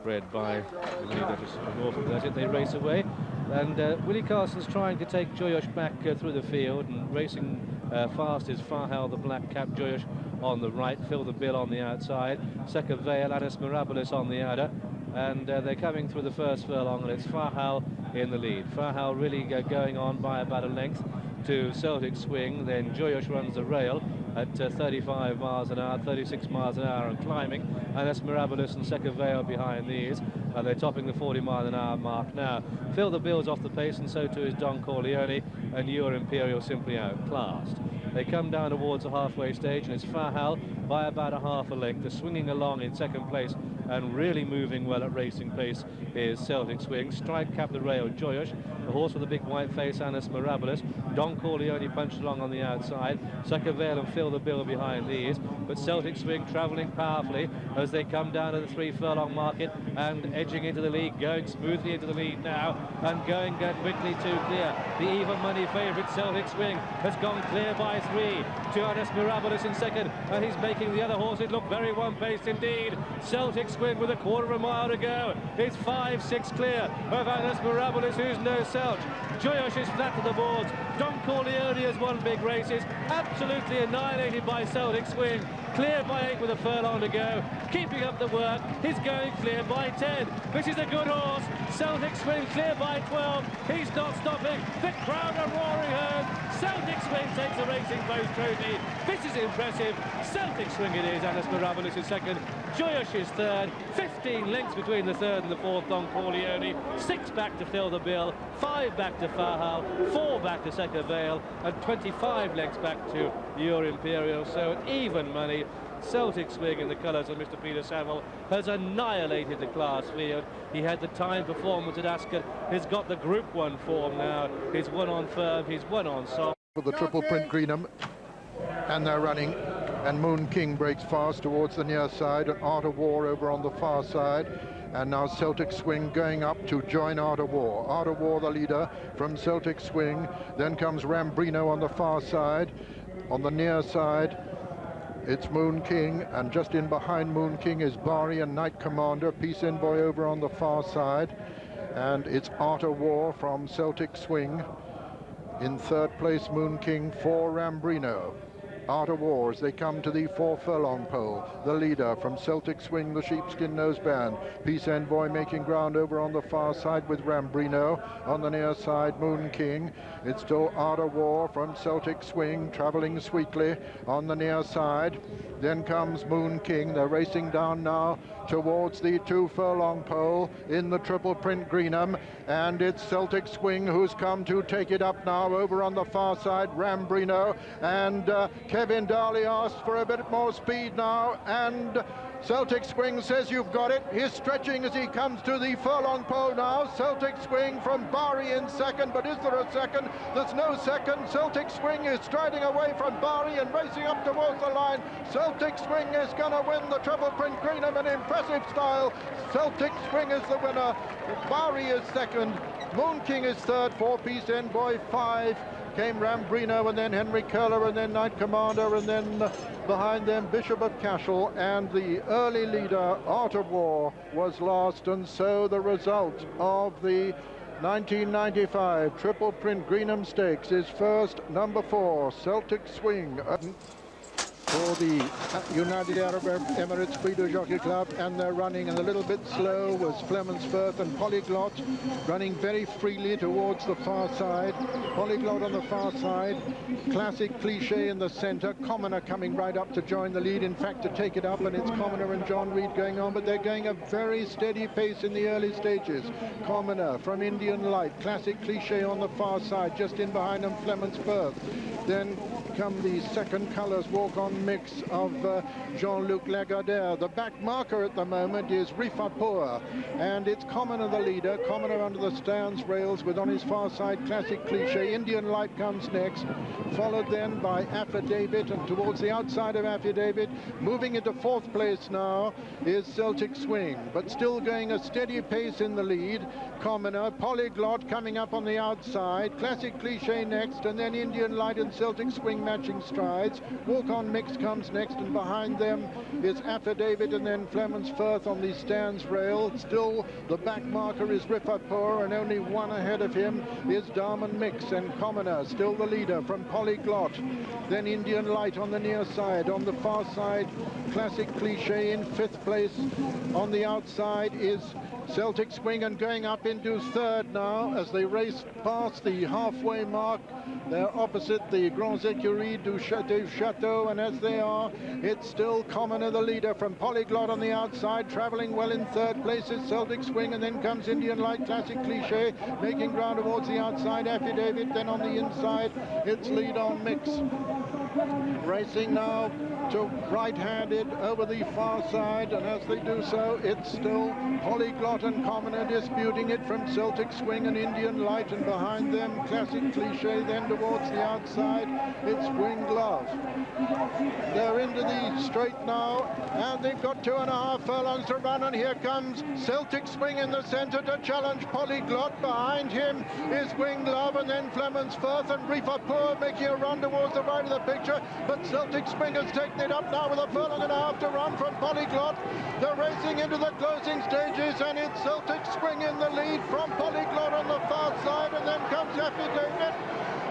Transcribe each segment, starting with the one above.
bred by the leader just north of that. They race away, and Willie Carson's trying to take Joyosh back through the field, and racing fast is Farhal, the black cap. Joyosh on the right, Phil the Bill on the outside, Second Vale, Anis Mirabilis on the outer, and they're coming through the first furlong, and it's Farhal in the lead. Farhal really going on by about a length to Celtic Swing. Then Joyosh runs the rail at 35 miles an hour, 36 miles an hour and climbing, and that's Mirabilis and Second Vale behind these, and they're topping the 40 mile an hour mark now. Phil the Bill's off the pace, and so too is Don Corleone, and Your Imperial simply outclassed. They come down towards the halfway stage, and it's Farhal by about a half a length. They're swinging along in second place and really moving well at racing pace is Celtic Swing. Stripe cap the rail, Joyosh. The horse with the big white face, Anis Mirabilis. Don Corleone punched along on the outside. Second Vale and Phil the Bill behind these. But Celtic Swing travelling powerfully as they come down to the 3 furlong market and edging into the lead, going smoothly into the lead now and going quickly to clear. The even money favourite Celtic Swing has gone clear by 3 to Anis Mirabilis in second, and he's making the other horses look very one-paced indeed. Celtic Swing with a quarter of a mile to go. It's 5-6 clear of Anis Mirabilis, who's no slouch. Joyosh is flat to the boards. Don Corleone has won big races, absolutely annihilated by Celtic Swing. Clear by 8 with a furlong to go. Keeping up the work, he's going clear by 10. This is a good horse. Celtic Swing clear by 12. He's not stopping. The crowd are roaring home. Celtic Swing takes the Racing Post trophy. This is impressive. Celtic Swing it is. Anis Mirabilis is second. Joyosh is third. 15 lengths between the third and the fourth, Don Corleone. 6 back to Phil the Bill. 5 back to Farhal. 4 back to Second Vale. And 25 lengths back to Your Imperial. So even money. Celtic Swing in the colours of Mr. Peter Saville has annihilated the class field. He had the time performance at Ascot. He's got the Group 1 form now. He's won on firm, he's won on soft. For the triple print Greenham, and they're running, and Moon King breaks fast towards the near side, and Art of War over on the far side, and now Celtic Swing going up to join Art of War. Art of War the leader from Celtic Swing, then comes Rambrino on the far side. On the near side it's Moon King, and just in behind Moon King is Bari and Knight Commander. Peace Envoy over on the far side, and it's Art of War from Celtic Swing. In third place, Moon King for Rambrino. Art of War as they come to the 4 furlong pole. The leader from Celtic Swing, the sheepskin nose band. Peace Envoy making ground over on the far side with Rambrino. On the near side, Moon King. It's still Art of War from Celtic Swing, travelling sweetly on the near side. Then comes Moon King. They're racing down now towards the 2 furlong pole in the triple print Greenham, and it's Celtic Swing who's come to take it up now over on the far side. Rambrino and Kevin Darley asks for a bit more speed now, and Celtic Swing says you've got it. He's stretching as he comes to the furlong pole now. Celtic Swing from Bari in second, but is there a second? There's no second. Celtic Swing is striding away from Bari and racing up towards the line. Celtic Swing is going to win the triple print Greenham in impressive style. Celtic Swing is the winner. Bari is second. Moon King is third. 4 Peace Envoy, 5 came Rambrino, and then Henry Curler, and then Knight Commander, and then behind them Bishop of Cashel, and the early leader Art of War was last. And so the result of the 1995 triple print Greenham Stakes is first, number 4 Celtic Swing for the United Arab Emirates Prix du Jockey-Club, and they're running, and a little bit slow was Flemons Firth and Polyglot, running very freely towards the far side. Polyglot on the far side, Classic Cliche in the centre, Commoner coming right up to join the lead, in fact to take it up, and it's Commoner and John Reed going on, but they're going a very steady pace in the early stages. Commoner from Indian Light, Classic Cliche on the far side, just in behind them Flemons Firth. Then come the second colours walk-on mix of Jean-Luc Lagardère. The back marker at the moment is Rifapour, and it's Commoner the leader. Commoner under the stands rails with on his far side Classic Cliche. Indian Light comes next, followed then by Affidavit, and towards the outside of Affidavit, moving into 4th place now, is Celtic Swing, but still going a steady pace in the lead. Commoner, Polyglot coming up on the outside, Classic Cliche next, and then Indian Light and Celtic Swing matching strides. Walk-on mix Mix comes next, and behind them is Affidavit, and then Flemens Firth on the stands rail. Still the back marker is Rifapur, and only one ahead of him is Diamond Mix, and Commoner still the leader from Polyglot. Then Indian Light on the near side. On the far side, Classic Cliché in 5th place. On the outside is Celtic Swing, and going up into 3rd now as they race past the halfway mark. They're opposite the Grands Écuries du Château, and as they are, it's still Commoner the leader from Polyglot on the outside. Travelling well in 3rd place is Celtic Swing, and then comes Indian Light, Classic Cliché, making ground towards the outside. Affidavit, then on the inside, it's Lead On Mix. Racing now to right-handed over the far side, and as they do so, it's still Polyglot and Commoner disputing it from Celtic Swing and Indian Light, and behind them Classic Cliché. Then towards the outside, it's Wing Glove. They're into the straight now, and they've got 2.5 furlongs to run, and here comes Celtic Swing in the centre to challenge Polyglot. Behind him is Wing Glove, and then Flemens Firth and Rifapur making a run towards the right of the picture, but Celtic Swing has taken it up now with 1.5 furlongs to run from Polyglot. They're racing into the closing stages, and it's Celtic Swing in the lead from Polyglot on the far side, and then comes Affidavit,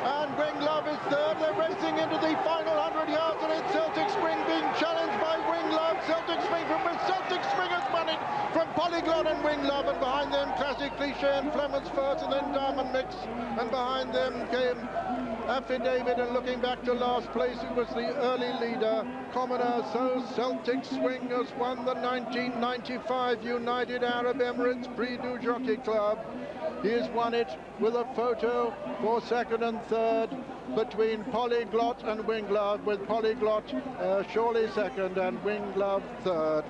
and Wing Glove is 3rd. They're racing into the final 100 yards, and it's Celtic Swing being challenged by Wing Glove. Celtic Swing from where Celtic Swing is running from Polyglot and Wing Glove, and behind them Classic Cliché and Flemens Firth, and then Diamond Mix, and behind them came Affidavit, and looking back to last place, it was the early leader, Commoner. So Celtic Swing has won the 1995 United Arab Emirates Prix du Jockey-Club. He has won it with a photo for 2nd and 3rd between Polyglot and Wing Glove, with Polyglot surely 2nd and Wing Glove 3rd.